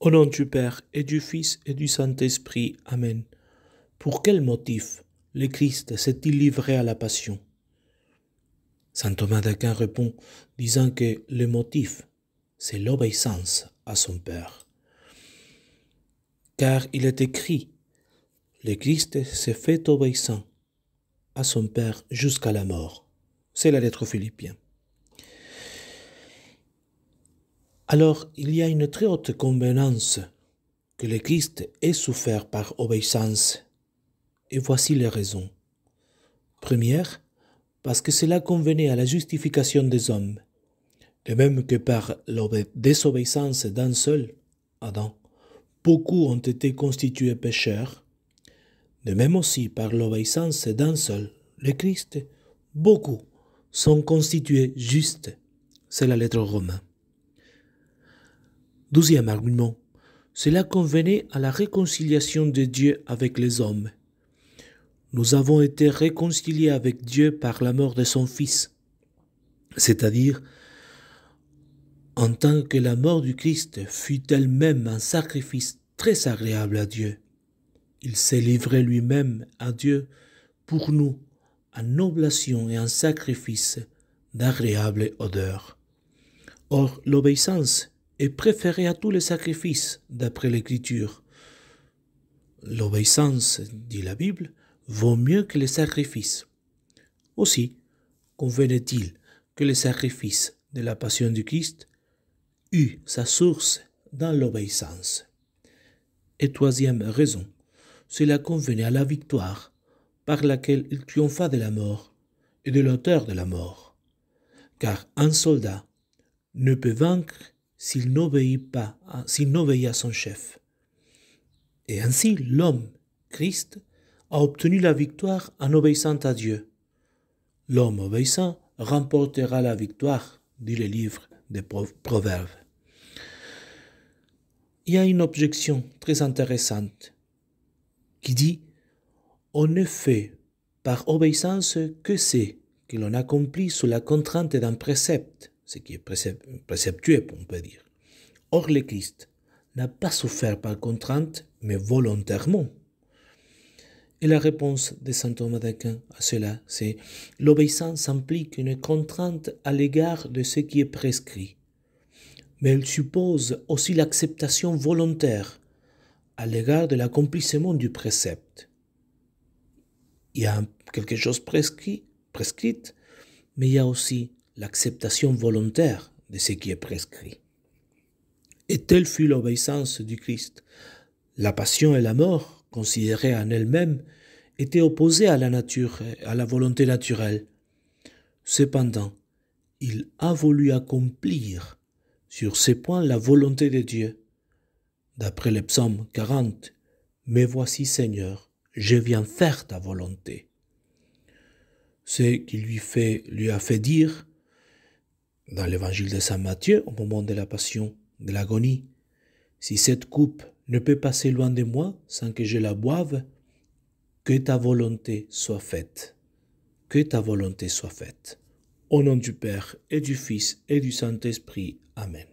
Au nom du Père et du Fils et du Saint-Esprit. Amen. Pour quel motif le Christ s'est-il livré à la passion? Saint Thomas d'Aquin répond disant que le motif, c'est l'obéissance à son Père. Car il est écrit, le Christ s'est fait obéissant à son Père jusqu'à la mort. C'est la lettre aux Philippiens. Alors, il y a une très haute convenance que le Christ ait souffert par obéissance. Et voici les raisons. Première, parce que cela convenait à la justification des hommes, de même que par la désobéissance d'un seul, Adam, beaucoup ont été constitués pécheurs, de même aussi par l'obéissance d'un seul, le Christ, beaucoup sont constitués justes. C'est la lettre aux Romains. Deuxième argument, cela convenait à la réconciliation de Dieu avec les hommes. Nous avons été réconciliés avec Dieu par la mort de son Fils, c'est-à-dire en tant que la mort du Christ fut elle-même un sacrifice très agréable à Dieu. Il s'est livré lui-même à Dieu pour nous, en oblation et en sacrifice d'agréable odeur. Or, l'obéissance est préférée à tous les sacrifices, d'après l'Écriture. L'obéissance, dit la Bible, vaut mieux que les sacrifices. Aussi, convenait-il que le sacrifice de la passion du Christ eut sa source dans l'obéissance. Et troisième raison, cela convenait à la victoire par laquelle il triompha de la mort et de l'auteur de la mort. Car un soldat ne peut vaincre s'il n'obéit à son chef. Et ainsi, l'homme, Christ, a obtenu la victoire en obéissant à Dieu. L'homme obéissant remportera la victoire, dit le livre des Proverbes. Il y a une objection très intéressante qui dit « On ne fait par obéissance que ce que l'on accomplit sous la contrainte d'un précepte », ce qui est préceptueux, on peut dire. Or, le Christ n'a pas souffert par contrainte, mais volontairement. Et la réponse de saint Thomas d'Aquin à cela, c'est « L'obéissance implique une contrainte à l'égard de ce qui est prescrit, mais elle suppose aussi l'acceptation volontaire à l'égard de l'accomplissement du précepte. Il y a quelque chose prescrite, mais il y a aussi l'acceptation volontaire de ce qui est prescrit. Et telle fut l'obéissance du Christ. La passion et la mort, considérées en elles-mêmes, étaient opposées à la nature, à la volonté naturelle. Cependant, il a voulu accomplir sur ces points la volonté de Dieu. D'après le psaume 40, « Mais voici Seigneur, je viens faire ta volonté ». Ce qui lui a fait dire, dans l'évangile de saint Matthieu, au moment de la passion, de l'agonie, « Si cette coupe ne peut passer loin de moi sans que je la boive, que ta volonté soit faite. Que ta volonté soit faite. Au nom du Père et du Fils et du Saint-Esprit. Amen.